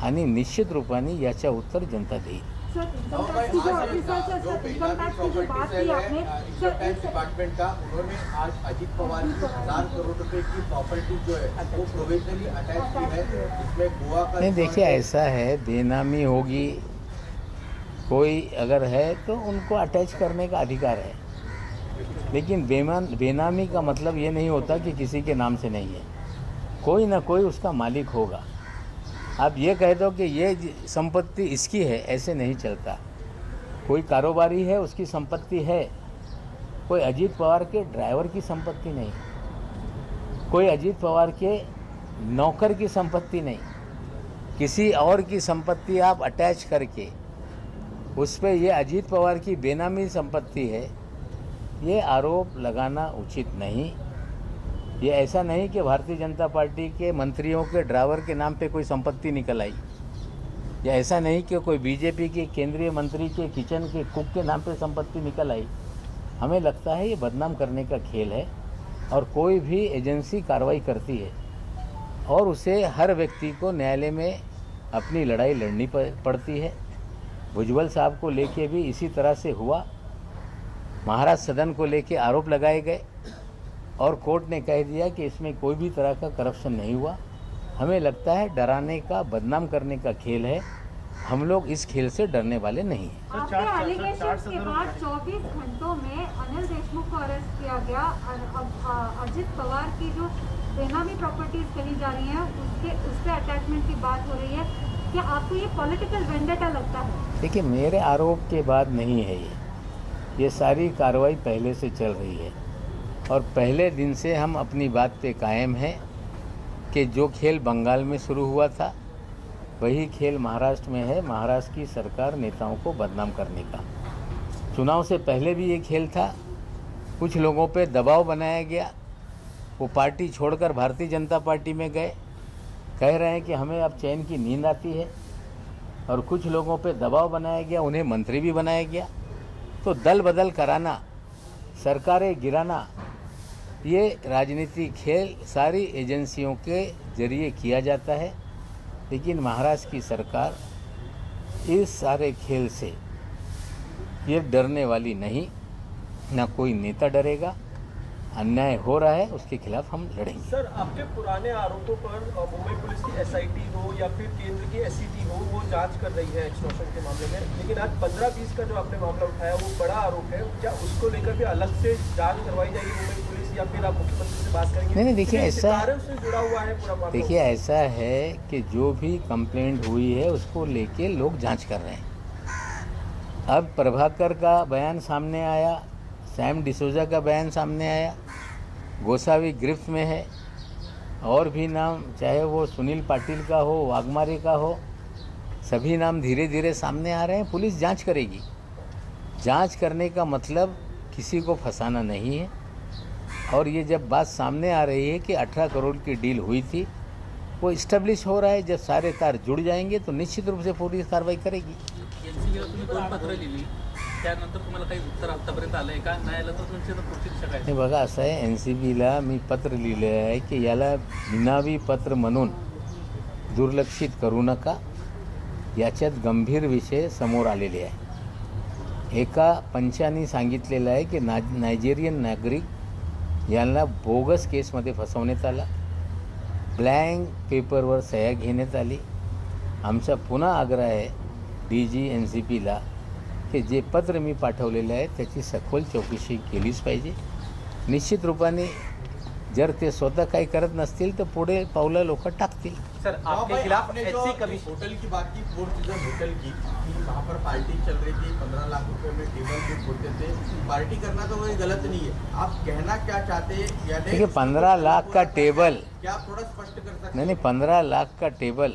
Speaker 1: आणि निश्चित रूपाने याचा उत्तर जनता देईल.
Speaker 6: सर, इनकम टैक्स की जो ऑफिसर्स है, सर, इनकम टैक्स की जो बात की आपने,
Speaker 7: इनकम टैक्स डिपार्टमेंट का उन्होंने आज अजीत पवार की 1000 करोड़ रुपए की प्रॉपर्टी जो है वो प्रोविजनली अटैच की है, जिसमें गोवा का।
Speaker 1: नहीं, देखिए ऐसा है, बेनामी होगी कोई अगर है तो उनको अटैच करने का अधिकार है. लेकिन बेनामी का मतलब ये नहीं होता कि किसी के नाम से नहीं है. कोई ना कोई उसका मालिक होगा. आप ये कह दो कि ये संपत्ति इसकी है, ऐसे नहीं चलता. कोई कारोबारी है, उसकी संपत्ति है. कोई अजीत पवार के ड्राइवर की संपत्ति नहीं, कोई अजीत पवार के नौकर की संपत्ति नहीं. किसी और की संपत्ति आप अटैच करके उस पर ये अजीत पवार की बेनामी संपत्ति है, ये आरोप लगाना उचित नहीं. ये ऐसा नहीं कि भारतीय जनता पार्टी के मंत्रियों के ड्राइवर के नाम पे कोई संपत्ति निकल आई, या ऐसा नहीं कि कोई बीजेपी के केंद्रीय मंत्री के किचन के कुक के नाम पे संपत्ति निकल आई. हमें लगता है ये बदनाम करने का खेल है. और कोई भी एजेंसी कार्रवाई करती है और उसे हर व्यक्ति को न्यायालय में अपनी लड़ाई लड़नी पड़ती है. भुजबल साहब को लेके भी इसी तरह से हुआ. महाराष्ट्र सदन को लेके आरोप लगाए गए और कोर्ट ने कह दिया कि इसमें कोई भी तरह का करप्शन नहीं हुआ. हमें लगता है डराने का, बदनाम करने का खेल है. हम लोग इस खेल से डरने वाले नहीं हैं.
Speaker 6: आपके एलिगेशंस के बाद 24 घंटों में अनिल देशमुख को अरेस्ट किया गया. अब अजित पवार की जो बेनामी प्रॉपर्टीज कही जा रही हैं उस पर अटैचमेंट की बात हो रही है. क्या आपको ये पॉलिटिकल वेंडेटा लगता है?
Speaker 1: देखिए, मेरे आरोप के बाद नहीं है ये सारी कार्रवाई पहले से चल रही है. और पहले दिन से हम अपनी बात पे कायम हैं कि जो खेल बंगाल में शुरू हुआ था वही खेल महाराष्ट्र में है. महाराष्ट्र की सरकार नेताओं को बदनाम करने का. चुनाव से पहले भी ये खेल था. कुछ लोगों पे दबाव बनाया गया, वो पार्टी छोड़कर भारतीय जनता पार्टी में गए. कह रहे हैं कि हमें अब चैन की नींद आती है. और कुछ लोगों पे दबाव बनाया गया, उन्हें मंत्री भी बनाया गया. तो दल बदल कराना, सरकारें गिराना, ये राजनीतिक खेल सारी एजेंसियों के जरिए किया जाता है. लेकिन महाराष्ट्र की सरकार इस सारे खेल से ये डरने वाली नहीं. ना कोई नेता डरेगा. अन्याय हो रहा है, उसके खिलाफ हम लड़ेंगे.
Speaker 8: सर, आपके पुराने आरोपों पर मुंबई पुलिस की SIT हो या फिर केंद्र की SCT हो, वो जांच कर रही है एक्सटॉर्शन के मामले में. लेकिन आज 15-20 का जो आपने मामला उठाया वो बड़ा आरोप है. क्या उसको लेकर भी अलग से जांच करवाई जाएगी मुंबई पुलिस, या फिर आप मुख्यमंत्री से बात करेंगे?
Speaker 1: नहीं, देखिए ऐसा,
Speaker 8: उससे जुड़ा हुआ है पूरा मामला.
Speaker 1: देखिए ऐसा है कि जो भी कंप्लेंट हुई है उसको लेके लोग जांच कर रहे हैं. अब प्रभाकर का बयान सामने आया, सैम डिसोजा का बयान सामने आया, गोसावी गिरफ्त में है. और भी नाम, चाहे वो सुनील पाटिल का हो, वाघमारे का हो, सभी नाम धीरे धीरे सामने आ रहे हैं. पुलिस जांच करेगी. जांच करने का मतलब किसी को फंसाना नहीं है. और ये जब बात सामने आ रही है कि 18 करोड़ की डील हुई थी, वो इस्टेब्लिश हो रहा है. जब सारे तार जुड़ जाएंगे तो निश्चित रूप से पुलिस कार्रवाई करेगी.
Speaker 2: NCBला तुम्ही 2 पत्र लिहिली, त्यानंतर तुम्हाला काही उत्तर आतापर्यंत आलंय का? न्यायालयात तुमची पुढची दिशा काय?
Speaker 1: नाही, बघा असं आहे, NCBला मी पत्र लिहिलं आहे की याला निनावी पत्र म्हणून दुर्लक्षित करू नका. याच्यात गंभीर विषय समोर आलेले आहे. एका पंचांनी सांगितलेलं आहे की नायजेरियन नागरिक यांना बोगस केसमध्ये फसवण्यात आला. ब्लँक पेपरवर सह्या घेण्यात आली. आमचा पुन्हा आग्रह आहे DG NCPला की जे पत्र मी पाठवलेलं आहे त्याची सखोल चौकशी केलीच पाहिजे. निश्चित रूपाने जर ते स्वतः काही करत नसतील तर पुढे पावलं लोक टाकतील.
Speaker 3: सर आपके खिलाफ
Speaker 7: आपने जो
Speaker 3: SC कमीशन
Speaker 7: होटल की बात की, फोर सीजन होटल की, कि वहाँ पर पार्टी चल रही थी, 15 लाख रुपए में टेबल बुक होते थे. पार्टी करना तो कोई गलत नहीं है. आप कहना क्या चाहते हैं? यानी
Speaker 1: देखिए 15 लाख का टेबल,
Speaker 7: क्या आप थोड़ा स्पष्ट कर सकते हैं?
Speaker 1: नहीं 15 लाख का टेबल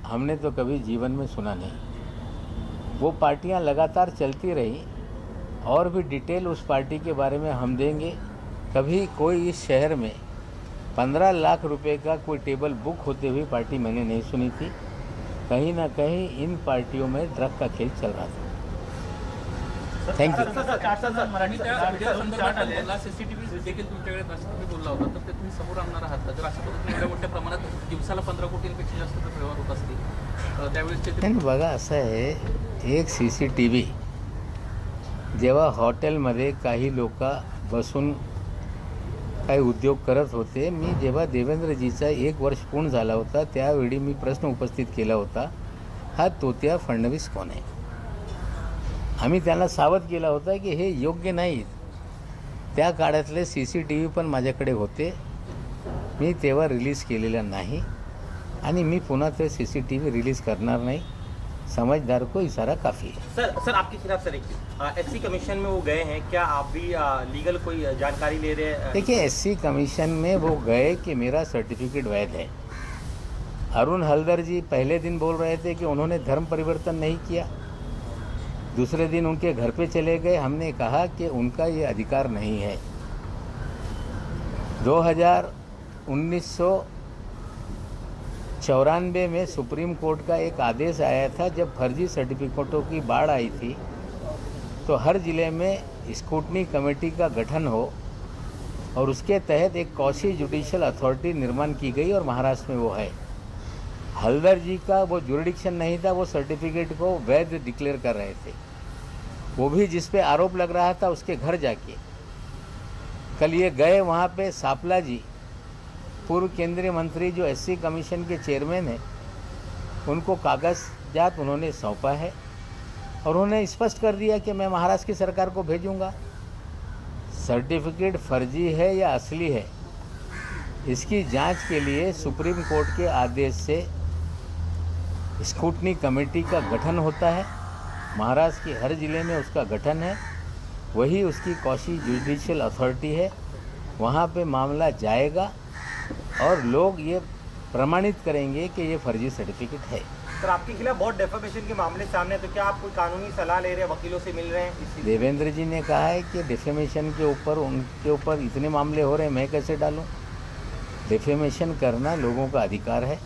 Speaker 1: हमने तो कभी जीवन में सुना नहीं. वो पार्टियां लगातार चलती रही और भी डिटेल उस पार्टी के बारे में हम देंगे. कभी कोई इस शहर में 15 लाख रुपए का कोई टेबल बुक होते हुए पार्टी मैंने नहीं सुनी थी. कहीं ना कहीं इन पार्टियों में ड्रग का खेल चल रहा था. थँक्यू.
Speaker 2: आणि त्या संदर्भात बोलला CCTV देखील तुमच्याकडे असं तुम्ही बोलला होता, तर ते तुम्ही समोर आणणार आहात का? जर असं पद्धतीने एवढ्या मोठ्या प्रमाणात दिवसाला 15 कोटींपेक्षा जास्त जर व्यवहार होत असतील त्यावेळेस ते
Speaker 1: नाही बघा असं आहे, एक CCTV जेव्हा हॉटेलमध्ये काही लोक बसून काही उद्योग करत होते, मी जेव्हा देवेंद्रजीचा 1 वर्ष पूर्ण झाला होता त्यावेळी मी प्रश्न उपस्थित केला होता, हा तोत्या फडणवीस कोण आहे. आम्ही त्यांना सावध केला होता की हे योग्य नाही. त्या काळातले CCTV पण माझ्याकडे होते, मी तेव्हा रिलीज केलेलं नाही आणि मी पुन्हा ते CCTV रिलीज करणार नाही. समझदार को इशारा काफ़ी है.
Speaker 3: सर आपके खिलाफ सर SC कमीशन में वो गए हैं, क्या आप भी लीगल कोई जानकारी ले रहे हैं?
Speaker 1: देखिए SC कमीशन में वो गए कि मेरा सर्टिफिकेट वैध है. अरुण हलदर जी पहले दिन बोल रहे थे कि उन्होंने धर्म परिवर्तन नहीं किया, दूसरे दिन उनके घर पे चले गए. हमने कहा कि उनका ये अधिकार नहीं है. 1994 में सुप्रीम कोर्ट का एक आदेश आया था, जब फर्जी सर्टिफिकेटों की बाढ़ आई थी तो हर ज़िले में स्क्रूटनी कमेटी का गठन हो और उसके तहत एक कौशी जुडिशियल अथॉरिटी निर्माण की गई और महाराष्ट्र में वो है. हलदर जी का वो जुरिडिक्शन नहीं था, वो सर्टिफिकेट को वैध डिक्लेयर कर रहे थे. वो भी जिस पे आरोप लग रहा था उसके घर जाके कल ये गए. वहाँ पे सापला जी पूर्व केंद्रीय मंत्री जो SC कमीशन के चेयरमैन हैं, उनको कागजात उन्होंने सौंपा है और उन्होंने स्पष्ट कर दिया कि मैं महाराष्ट्र की सरकार को भेजूंगा. सर्टिफिकेट फर्जी है या असली है, इसकी जांच के लिए सुप्रीम कोर्ट के आदेश से स्क्रूटनी कमेटी का गठन होता है. महाराष्ट्र के हर ज़िले में उसका गठन है, वही उसकी कौशी जुडिशियल अथॉरिटी है. वहाँ पे मामला जाएगा और लोग ये प्रमाणित करेंगे कि ये फर्जी सर्टिफिकेट है.
Speaker 3: सर आपके खिलाफ बहुत डेफेमेशन के मामले सामने, तो क्या आप कोई कानूनी सलाह ले रहे हैं, वकीलों से मिल रहे हैं?
Speaker 1: देवेंद्र जी ने कहा है कि डिफेमेशन के ऊपर उनके ऊपर इतने मामले हो रहे हैं, मैं कैसे डालूं. डिफेमेशन करना लोगों का अधिकार है,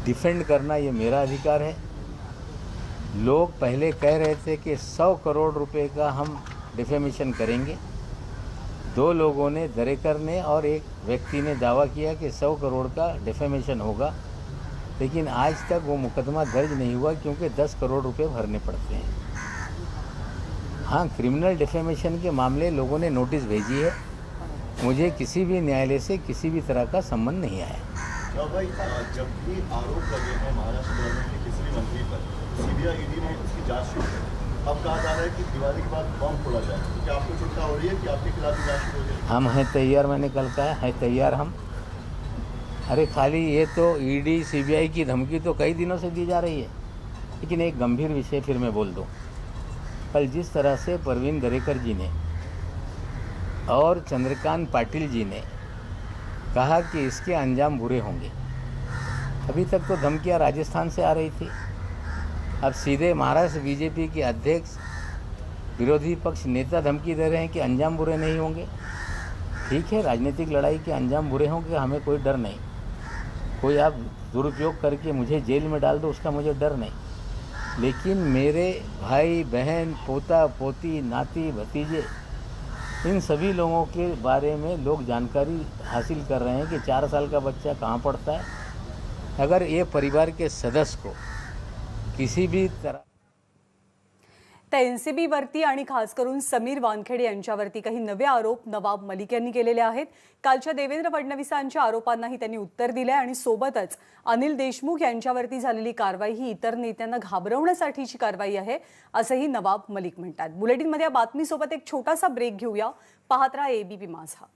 Speaker 1: डिफेंड करना ये मेरा अधिकार है. लोग पहले कह रहे थे कि 100 करोड़ रुपए का हम डिफेमेशन करेंगे. 2 लोगों ने, दरेकर ने और एक व्यक्ति ने दावा किया कि 100 करोड़ का डिफेमेशन होगा, लेकिन आज तक वो मुकदमा दर्ज नहीं हुआ क्योंकि 10 करोड़ रुपए भरने पड़ते हैं. हाँ, क्रिमिनल डिफेमेशन के मामले लोगों ने नोटिस भेजी है. मुझे किसी भी न्यायालय से किसी भी तरह का संबंध नहीं आया.
Speaker 9: भाई जब भी आरोप लगे हैं महाराष्ट्र गवर्नमेंट के किसी भी मंत्री पर, CBI ED ने उसकी जांच शुरू की. अब कहा जा रहा है कि दिवाली के बाद बम फोड़ा जाए, तो क्या आपको चिंता हो रही है कि आपके खिलाफ भी जांच शुरू हो जाए?
Speaker 1: हम हैं तैयार, मैंने कल कहा है तैयार हम. अरे खाली ये तो ED CBI की धमकी तो कई दिनों से दी जा रही है. लेकिन एक गंभीर विषय फिर मैं बोल दूँ, कल जिस तरह से परवीन दरेकर जी ने और चंद्रकांत पाटिल जी ने कहा कि इसके अंजाम बुरे होंगे. अभी तक तो धमकियां राजस्थान से आ रही थी, अब सीधे महाराष्ट्र BJP के अध्यक्ष, विरोधी पक्ष नेता धमकी दे रहे हैं कि अंजाम बुरे नहीं होंगे. ठीक है, राजनीतिक लड़ाई के अंजाम बुरे होंगे, हमें कोई डर नहीं. कोई आप दुरुपयोग करके मुझे जेल में डाल दो, उसका मुझे डर नहीं. लेकिन मेरे भाई बहन, पोता पोती, नाती भतीजे, इन सभी लोगों के बारे में लोग जानकारी हासिल कर रहे हैं कि 4 साल का बच्चा कहाँ पढ़ता है. अगर ये परिवार के सदस्य को किसी भी तरह
Speaker 10: तर एनसीबी वरती आणि खास करून समीर वानखेडे यांच्यावरती काही नवे आरोप नवाब मलिक यांनी केलेले आहेत। कालच्या देवेंद्र फडणवीसांच्या आरोपांनाही त्यांनी उत्तर दिले आणि सोबतच अनिल देशमुख यांच्यावरती झालेली कारवाई ही इतर नेत्यांना घाबरवण्यासाठीची कारवाई आहे असंही नवाब मलिक म्हणतात। बुलेटिनमध्ये या बातमीसोबत एक छोटासा ब्रेक घेऊया। पाहत रहा एबीपी माझा।